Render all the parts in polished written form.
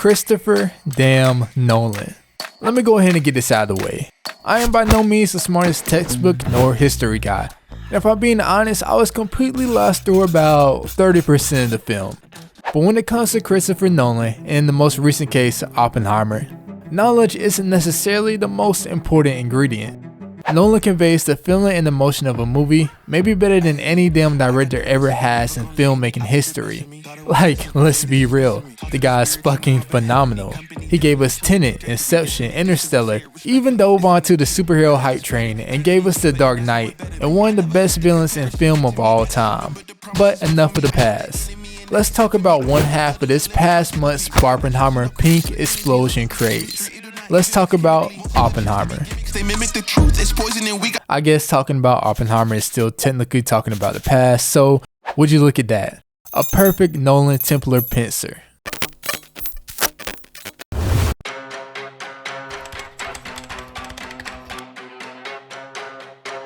Christopher damn Nolan. Let me go ahead and get this out of the way. I am by no means the smartest textbook nor history guy. And if I'm being honest, I was completely lost through about 30% of the film. But when it comes to Christopher Nolan, in the most recent case, Oppenheimer, knowledge isn't necessarily the most important ingredient. Nolan conveys the feeling and emotion of a movie maybe better than any damn director ever has in filmmaking history. Like, let's be real, the guy's fucking phenomenal. He gave us Tenet, Inception, Interstellar, even dove onto the superhero hype train and gave us The Dark Knight and one of the best villains in film of all time. But enough of the past. Let's talk about one half of this past month's Barbenheimer pink explosion craze. Let's talk about Oppenheimer. I guess talking about Oppenheimer is still technically talking about the past, so would you look at that? A perfect Nolan Templar pincer.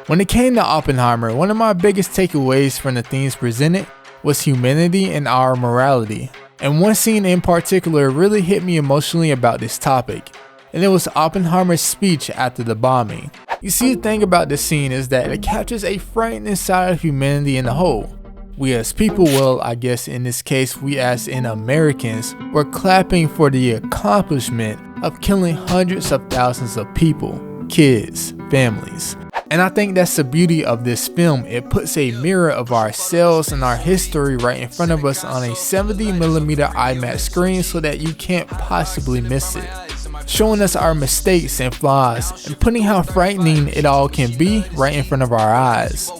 When it came to Oppenheimer, one of my biggest takeaways from the themes presented was humanity and our morality. And one scene in particular really hit me emotionally about this topic. And it was Oppenheimer's speech after the bombing. You see, the thing about this scene is that it captures a frightening side of humanity in the whole. We as people, well, I guess in this case we as in Americans, were clapping for the accomplishment of killing hundreds of thousands of people, kids, families. And I think that's the beauty of this film. It puts a mirror of ourselves and our history right in front of us on a 70mm IMAX screen so that you can't possibly miss it. Showing us our mistakes and flaws and putting how frightening it all can be right in front of our eyes.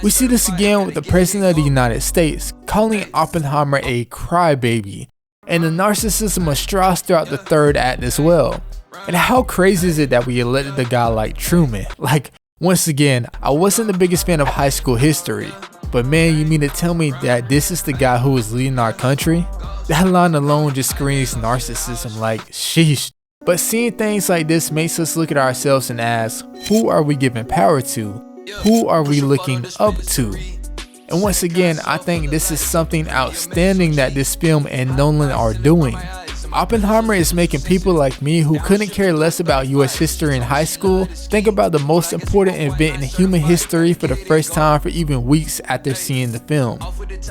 We see this again with the President of the United States calling Oppenheimer a crybaby, and the narcissism of Strauss throughout the third act as well. And how crazy is it that we elected a guy like Truman? Like, once again, I wasn't the biggest fan of high school history, but man, you mean to tell me that this is the guy who is leading our country? That line alone just screams narcissism, like sheesh. But seeing things like this makes us look at ourselves and ask, who are we giving power to? Who are we looking up to? And once again, I think this is something outstanding that this film and Nolan are doing. Oppenheimer is making people like me who couldn't care less about US history in high school think about the most important event in human history for the first time for even weeks after seeing the film.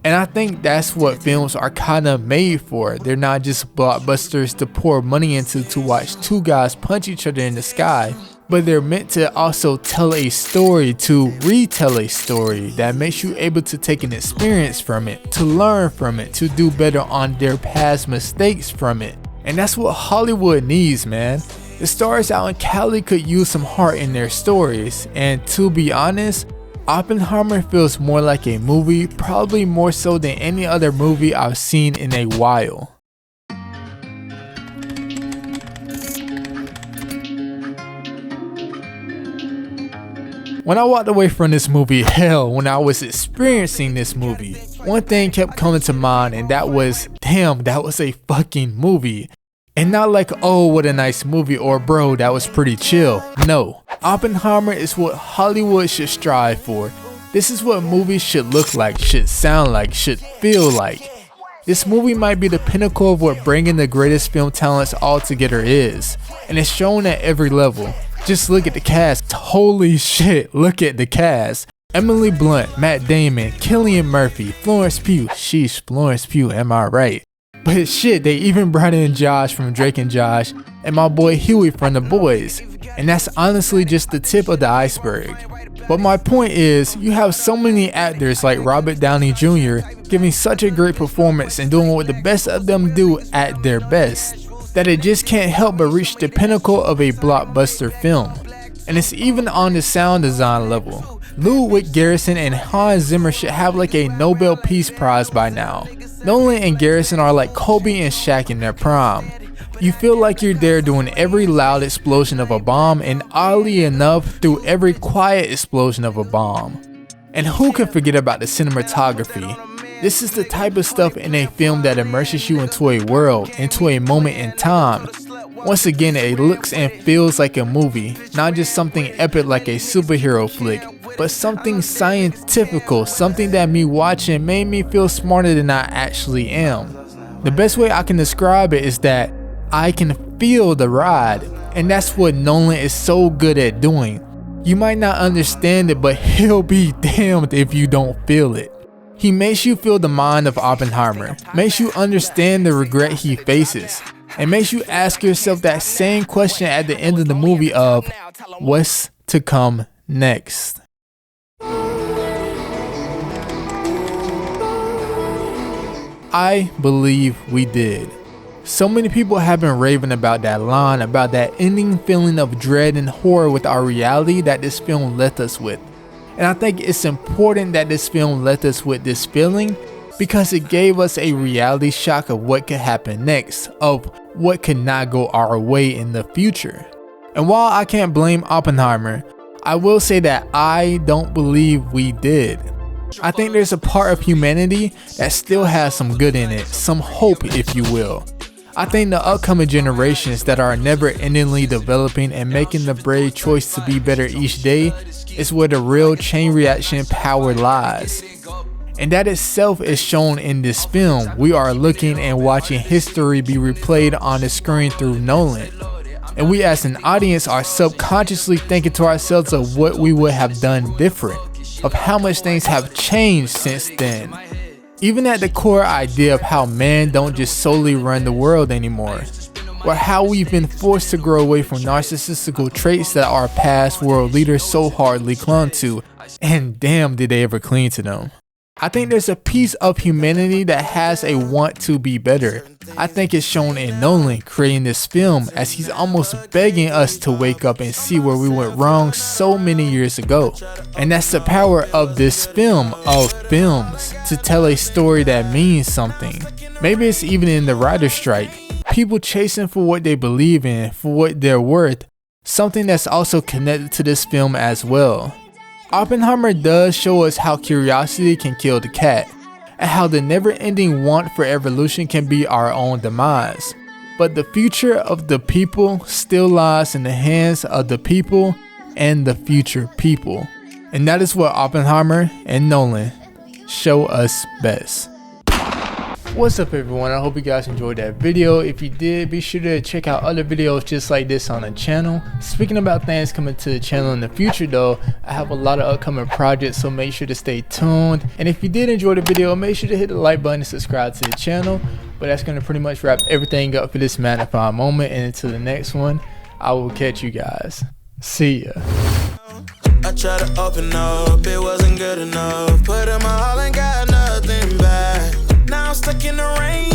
And I think that's what films are kinda made for. They're not just blockbusters to pour money into to watch two guys punch each other in the sky, but they're meant to also tell a story, to retell a story that makes you able to take an experience from it, to learn from it, to do better on their past mistakes from it. And that's what Hollywood needs, man. The stars out in Cali could use some heart in their stories, and to be honest, Oppenheimer feels more like a movie, probably more so than any other movie I've seen in a while. When I walked away from this movie, hell, when I was experiencing this movie, one thing kept coming to mind, and that was, damn, that was a fucking movie. And not like, oh, what a nice movie, or bro, that was pretty chill. No, Oppenheimer is what Hollywood should strive for. This is what movies should look like, should sound like, should feel like. This movie might be the pinnacle of what bringing the greatest film talents all together is, and it's shown at every level. Just look at the cast. Holy shit, look at the cast. Emily Blunt, Matt Damon, Cillian Murphy, Florence Pugh. Sheesh, Florence Pugh, am I right? But shit, they even brought in Josh from Drake and Josh and my boy Huey from The Boys. And that's honestly just the tip of the iceberg. But my point is, you have so many actors like Robert Downey Jr. giving such a great performance and doing what the best of them do at their best, that it just can't help but reach the pinnacle of a blockbuster film. And it's even on the sound design level. Ludwig Garrison and Hans Zimmer should have like a Nobel Peace Prize by now. Nolan and Garrison are like Kobe and Shaq in their prime. You feel like you're there during every loud explosion of a bomb, and oddly enough, through every quiet explosion of a bomb. And who can forget about the cinematography? This is the type of stuff in a film that immerses you into a world, into a moment in time. Once again, it looks and feels like a movie, not just something epic like a superhero flick, but something scientifical, something that me watching made me feel smarter than I actually am. The best way I can describe it is that I can feel the ride, and that's what Nolan is so good at doing. You might not understand it, but he'll be damned if you don't feel it. He makes you feel the mind of Oppenheimer, makes you understand the regret he faces, and makes you ask yourself that same question at the end of the movie of, what's to come next? I believe we did. So many people have been raving about that line, about that ending feeling of dread and horror with our reality that this film left us with. And I think it's important that this film left us with this feeling because it gave us a reality shock of what could happen next, of what could not go our way in the future. And while I can't blame Oppenheimer, I will say that I don't believe we did. I think there's a part of humanity that still has some good in it, some hope if you will. I think the upcoming generations that are never-endingly developing and making the brave choice to be better each day is where the real chain reaction power lies. And that itself is shown in this film. We are looking and watching history be replayed on the screen through Nolan. And we as an audience are subconsciously thinking to ourselves of what we would have done different, of how much things have changed since then. Even at the core idea of how men don't just solely run the world anymore, or how we've been forced to grow away from narcissistical traits that our past world leaders so hardly clung to, and damn did they ever cling to them. I think there's a piece of humanity that has a want to be better. I think it's shown in Nolan creating this film as he's almost begging us to wake up and see where we went wrong so many years ago. And that's the power of this film, of films, to tell a story that means something. Maybe it's even in the writer's strike. People chasing for what they believe in, for what they're worth, something that's also connected to this film as well. Oppenheimer does show us how curiosity can kill the cat, and how the never-ending want for evolution can be our own demise. But the future of the people still lies in the hands of the people and the future people. And that is what Oppenheimer and Nolan show us best. What's up everyone, I hope you guys enjoyed that video. If you did, be sure to check out other videos just like this on the channel. Speaking about things coming to the channel in the future though, I have a lot of upcoming projects, so make sure to stay tuned. And if you did enjoy the video, make sure to hit the like button and subscribe to the channel. But that's going to pretty much wrap everything up for this magnifying moment, and until the next one, I will catch you guys. See ya. I tried to open up, it wasn't good enough. Put in my all and got nothing back. Now I'm stuck in the rain.